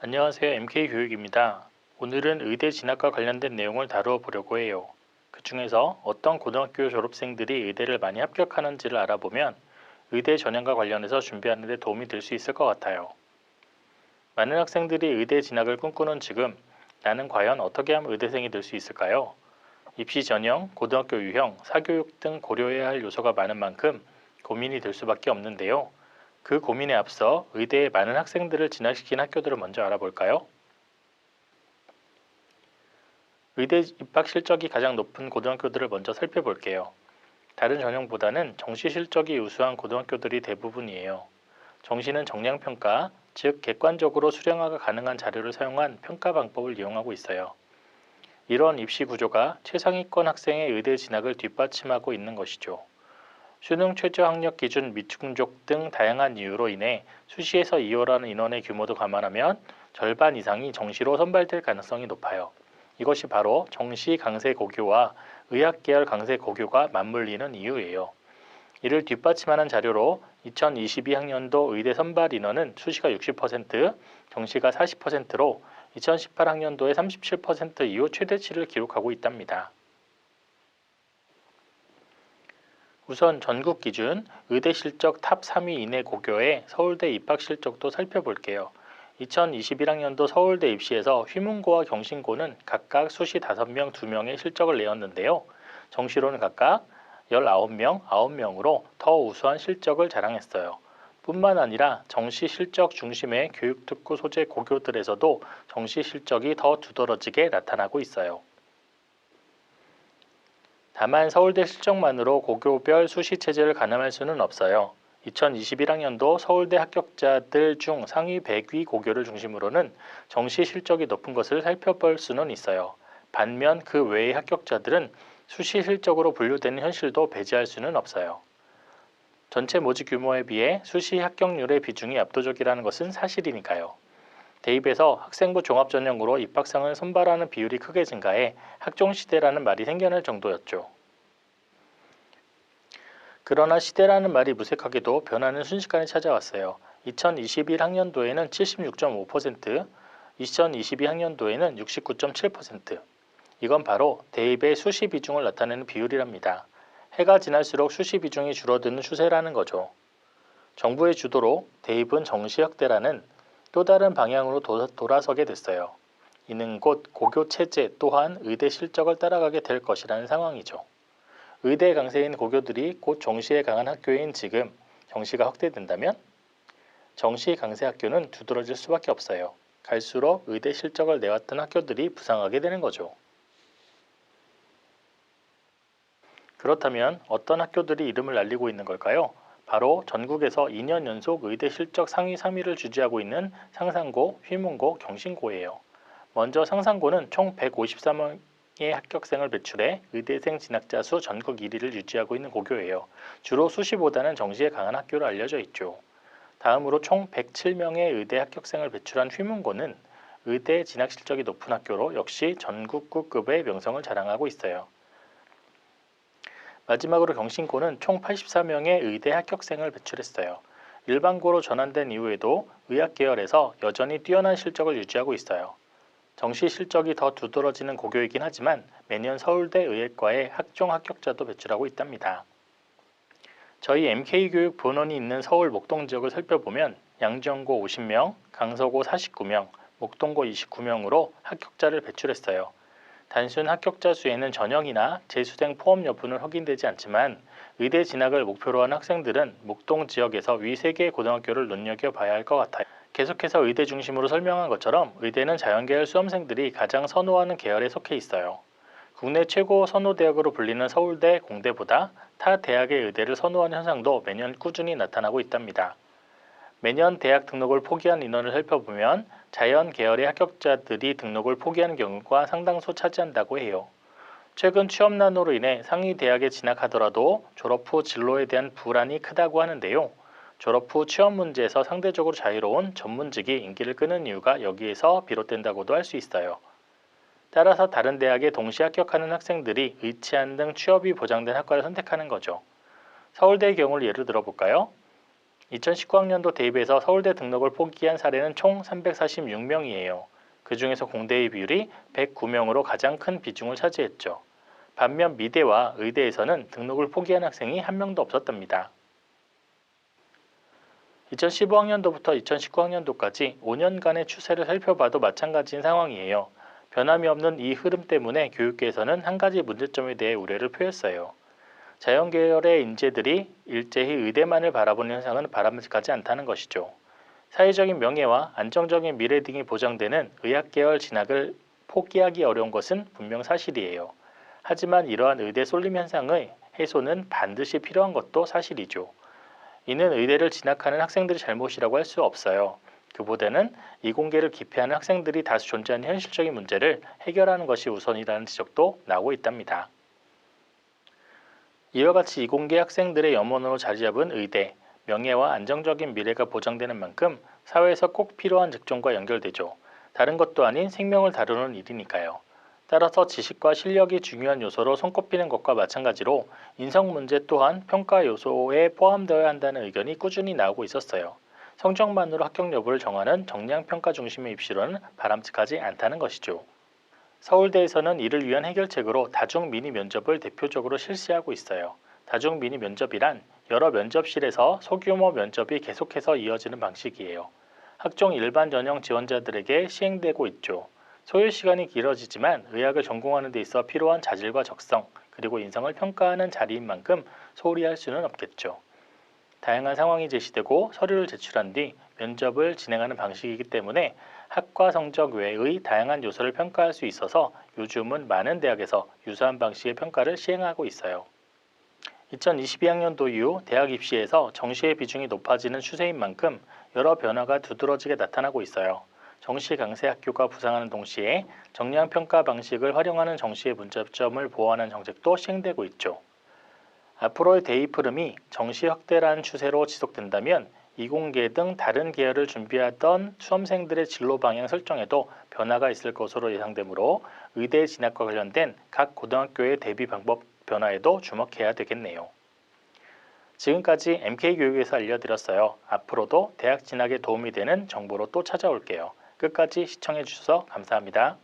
안녕하세요. MK교육입니다. 오늘은 의대 진학과 관련된 내용을 다루어 보려고 해요. 그 중에서 어떤 고등학교 졸업생들이 의대를 많이 합격하는지를 알아보면 의대 전형과 관련해서 준비하는 데 도움이 될 수 있을 것 같아요. 많은 학생들이 의대 진학을 꿈꾸는 지금 나는 과연 어떻게 하면 의대생이 될 수 있을까요? 입시 전형, 고등학교 유형, 사교육 등 고려해야 할 요소가 많은 만큼 고민이 될 수밖에 없는데요. 그 고민에 앞서 의대에 많은 학생들을 진학시킨 학교들을 먼저 알아볼까요? 의대 입학 실적이 가장 높은 고등학교들을 먼저 살펴볼게요. 다른 전형보다는 정시 실적이 우수한 고등학교들이 대부분이에요. 정시는 정량평가, 즉 객관적으로 수량화가 가능한 자료를 사용한 평가 방법을 이용하고 있어요. 이런 입시 구조가 최상위권 학생의 의대 진학을 뒷받침하고 있는 것이죠. 수능 최저 학력 기준 미충족 등 다양한 이유로 인해 수시에서 이월하는 인원의 규모도 감안하면 절반 이상이 정시로 선발될 가능성이 높아요. 이것이 바로 정시 강세 고교와 의학계열 강세 고교가 맞물리는 이유예요. 이를 뒷받침하는 자료로 2022학년도 의대 선발 인원은 수시가 60%, 정시가 40%로 2018학년도에 37% 이후 최대치를 기록하고 있답니다. 우선 전국 기준 의대 실적 탑 3위 이내 고교의 서울대 입학 실적도 살펴볼게요. 2021학년도 서울대 입시에서 휘문고와 경신고는 각각 수시 5명, 2명의 실적을 내었는데요. 정시로는 각각 19명, 9명으로 더 우수한 실적을 자랑했어요. 뿐만 아니라 정시 실적 중심의 교육특구 소재 고교들에서도 정시 실적이 더 두드러지게 나타나고 있어요. 다만 서울대 실적만으로 고교별 수시 체제를 가늠할 수는 없어요. 2021학년도 서울대 합격자들 중 상위 100위 고교를 중심으로는 정시 실적이 높은 것을 살펴볼 수는 있어요. 반면 그 외의 합격자들은 수시 실적으로 분류되는 현실도 배제할 수는 없어요. 전체 모집 규모에 비해 수시 합격률의 비중이 압도적이라는 것은 사실이니까요. 대입에서 학생부 종합전형으로 입학생을 선발하는 비율이 크게 증가해 학종시대라는 말이 생겨날 정도였죠. 그러나 시대라는 말이 무색하게도 변화는 순식간에 찾아왔어요. 2021학년도에는 76.5%, 2022학년도에는 69.7%. 이건 바로 대입의 수시 비중을 나타내는 비율이랍니다. 해가 지날수록 수시 비중이 줄어드는 추세라는 거죠. 정부의 주도로 대입은 정시 확대라는 또 다른 방향으로 돌아서게 됐어요. 이는 곧 고교 체제 또한 의대 실적을 따라가게 될 것이라는 상황이죠. 의대 강세인 고교들이 곧 정시에 강한 학교인 지금 정시가 확대된다면 정시 강세 학교는 두드러질 수밖에 없어요. 갈수록 의대 실적을 내왔던 학교들이 부상하게 되는 거죠. 그렇다면 어떤 학교들이 이름을 날리고 있는 걸까요? 바로 전국에서 2년 연속 의대 실적 상위 3위를 유지하고 있는 상산고, 휘문고, 경신고예요. 먼저 상산고는 총 153명의 합격생을 배출해 의대생 진학자 수 전국 1위를 유지하고 있는 고교예요. 주로 수시보다는 정시에 강한 학교로 알려져 있죠. 다음으로 총 107명의 의대 합격생을 배출한 휘문고는 의대 진학 실적이 높은 학교로 역시 전국구급의 명성을 자랑하고 있어요. 마지막으로 경신고는 총 84명의 의대 합격생을 배출했어요. 일반고로 전환된 이후에도 의학 계열에서 여전히 뛰어난 실적을 유지하고 있어요. 정시 실적이 더 두드러지는 고교이긴 하지만 매년 서울대 의예과에 학종 합격자도 배출하고 있답니다. 저희 MK교육 본원이 있는 서울 목동 지역을 살펴보면 양지원고 50명, 강서고 49명, 목동고 29명으로 합격자를 배출했어요. 단순 합격자 수에는 전형이나 재수생 포함 여부는 확인되지 않지만 의대 진학을 목표로 한 학생들은 목동 지역에서 위 3개의 고등학교를 눈여겨봐야 할 것 같아요. 계속해서 의대 중심으로 설명한 것처럼 의대는 자연계열 수험생들이 가장 선호하는 계열에 속해 있어요. 국내 최고 선호대학으로 불리는 서울대, 공대보다 타 대학의 의대를 선호하는 현상도 매년 꾸준히 나타나고 있답니다. 매년 대학 등록을 포기한 인원을 살펴보면 자연 계열의 합격자들이 등록을 포기하는 경우가 상당수 차지한다고 해요. 최근 취업난으로 인해 상위 대학에 진학하더라도 졸업 후 진로에 대한 불안이 크다고 하는데요. 졸업 후 취업 문제에서 상대적으로 자유로운 전문직이 인기를 끄는 이유가 여기에서 비롯된다고도 할 수 있어요. 따라서 다른 대학에 동시 합격하는 학생들이 의치안 등 취업이 보장된 학과를 선택하는 거죠. 서울대의 경우를 예를 들어볼까요? 2019학년도 대입에서 서울대 등록을 포기한 사례는 총 346명이에요. 그 중에서 공대의 비율이 109명으로 가장 큰 비중을 차지했죠. 반면 미대와 의대에서는 등록을 포기한 학생이 한 명도 없었답니다. 2015학년도부터 2019학년도까지 5년간의 추세를 살펴봐도 마찬가지인 상황이에요. 변함이 없는 이 흐름 때문에 교육계에서는 한 가지 문제점에 대해 우려를 표했어요. 자연계열의 인재들이 일제히 의대만을 바라보는 현상은 바람직하지 않다는 것이죠. 사회적인 명예와 안정적인 미래 등이 보장되는 의학계열 진학을 포기하기 어려운 것은 분명 사실이에요. 하지만 이러한 의대 쏠림 현상의 해소는 반드시 필요한 것도 사실이죠. 이는 의대를 진학하는 학생들의 잘못이라고 할 수 없어요. 그보다는 이공계를 기피하는 학생들이 다수 존재하는 현실적인 문제를 해결하는 것이 우선이라는 지적도 나오고 있답니다. 이와 같이 이공계 학생들의 염원으로 자리잡은 의대, 명예와 안정적인 미래가 보장되는 만큼 사회에서 꼭 필요한 직종과 연결되죠. 다른 것도 아닌 생명을 다루는 일이니까요. 따라서 지식과 실력이 중요한 요소로 손꼽히는 것과 마찬가지로 인성 문제 또한 평가 요소에 포함되어야 한다는 의견이 꾸준히 나오고 있었어요. 성적만으로 합격 여부를 정하는 정량평가 중심의 입시로는 바람직하지 않다는 것이죠. 서울대에서는 이를 위한 해결책으로 다중 미니 면접을 대표적으로 실시하고 있어요. 다중 미니 면접이란 여러 면접실에서 소규모 면접이 계속해서 이어지는 방식이에요. 학종 일반 전형 지원자들에게 시행되고 있죠. 소요 시간이 길어지지만 의학을 전공하는 데 있어 필요한 자질과 적성, 그리고 인성을 평가하는 자리인 만큼 소홀히 할 수는 없겠죠. 다양한 상황이 제시되고 서류를 제출한 뒤 면접을 진행하는 방식이기 때문에 학과 성적 외의 다양한 요소를 평가할 수 있어서 요즘은 많은 대학에서 유사한 방식의 평가를 시행하고 있어요. 2022학년도 이후 대학 입시에서 정시의 비중이 높아지는 추세인 만큼 여러 변화가 두드러지게 나타나고 있어요. 정시 강세 학교가 부상하는 동시에 정량 평가 방식을 활용하는 정시의 문제점을 보완하는 정책도 시행되고 있죠. 앞으로의 대입 흐름이 정시 확대라는 추세로 지속된다면 이공계 등 다른 계열을 준비하던 수험생들의 진로 방향 설정에도 변화가 있을 것으로 예상되므로 의대 진학과 관련된 각 고등학교의 대비 방법 변화에도 주목해야 되겠네요. 지금까지 MK교육에서 알려드렸어요. 앞으로도 대학 진학에 도움이 되는 정보로 또 찾아올게요. 끝까지 시청해 주셔서 감사합니다.